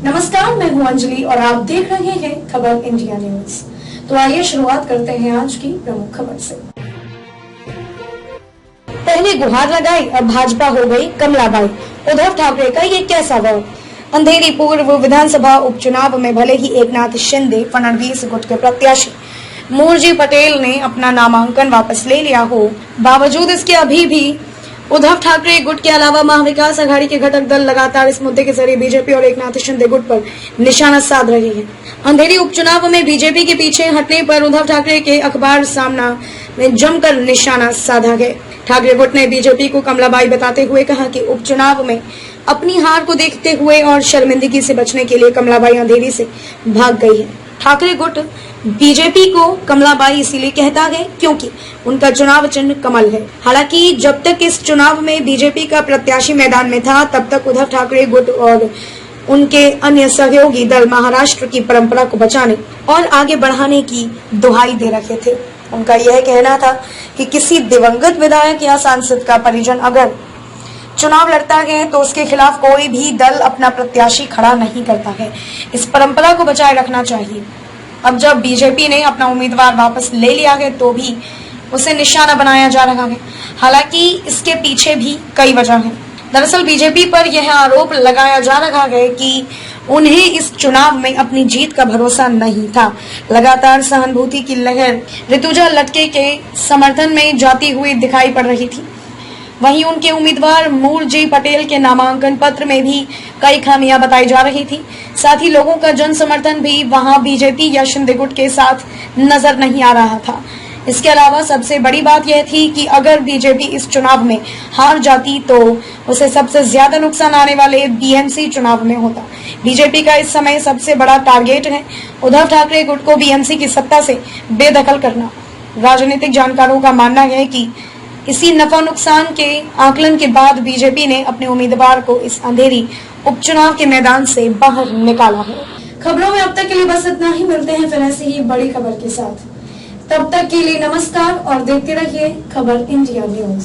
नमस्कार, मैं हूं अंजलि और आप देख रहे हैं खबर इंडिया न्यूज। तो आइए शुरुआत करते हैं आज की प्रमुख खबर से। पहले गुहार लगाई, अब भाजपा हो गई कमलाबाई। उद्धव ठाकरे का ये कैसा वार। अंधेरी पूर्व विधानसभा उपचुनाव में भले ही एकनाथ शिंदे फडणवीस गुट के प्रत्याशी मूलजी पटेल ने अपना नामांकन वापस ले लिया हो, बावजूद इसके अभी भी उद्धव ठाकरे गुट के अलावा महाविकास आघाड़ी के घटक दल लगातार इस मुद्दे के जरिए बीजेपी और एकनाथ शिंदे गुट पर निशाना साध रहे हैं। अंधेरी उपचुनाव में बीजेपी के पीछे हटने पर उद्धव ठाकरे के अखबार सामना में जमकर निशाना साधा गया। ठाकरे गुट ने बीजेपी को कमलाबाई बताते हुए कहा कि उपचुनाव में अपनी हार को देखते हुए और शर्मिंदगी से बचने के लिए कमलाबाई अंधेरी से भाग गई है। ठाकरे गुट बीजेपी को कमलाबाई इसीलिए कहता है क्योंकि उनका चुनाव चिन्ह कमल है। हालांकि जब तक इस चुनाव में बीजेपी का प्रत्याशी मैदान में था, तब तक उद्धव ठाकरे गुट और उनके अन्य सहयोगी दल महाराष्ट्र की परंपरा को बचाने और आगे बढ़ाने की दुहाई दे रखे थे। उनका यह कहना था कि किसी दिवंगत विधायक या सांसद का परिजन अगर चुनाव लड़ता है तो उसके खिलाफ कोई भी दल अपना प्रत्याशी खड़ा नहीं करता है। इस परंपरा को बचाए रखना चाहिए। अब जब बीजेपी ने अपना उम्मीदवार वापस ले लिया है तो भी उसे निशाना बनाया जा रहा है। हालांकि इसके पीछे भी कई वजह हैं। दरअसल बीजेपी पर यह आरोप लगाया जा रहा है कि उन्हें इस चुनाव में अपनी जीत का भरोसा नहीं था। लगातार सहानुभूति की लहर ऋतुजा लटके के समर्थन में जाती हुई दिखाई पड़ रही थी। वहीं उनके उम्मीदवार मूलजी पटेल के नामांकन पत्र में भी कई खामियां बताई जा रही थी। साथ ही लोगों का जन समर्थन भी वहां बीजेपी या शिंदे गुट के साथ नजर नहीं आ रहा था। इसके अलावा सबसे बड़ी बात यह थी कि अगर बीजेपी इस चुनाव में हार जाती तो उसे सबसे ज्यादा नुकसान आने वाले बीएमसी चुनाव में होता। बीजेपी का इस समय सबसे बड़ा टारगेट है उद्धव ठाकरे गुट को बीएमसी की सत्ता से बेदखल करना। राजनीतिक जानकारों का मानना है कि इसी नफा नुकसान के आकलन के बाद बीजेपी ने अपने उम्मीदवार को इस अंधेरी उपचुनाव के मैदान से बाहर निकाला है। खबरों में अब तक के लिए बस इतना ही। मिलते हैं फिर ऐसी ही बड़ी खबर के साथ। तब तक के लिए नमस्कार और देखते रहिए खबर इंडिया न्यूज।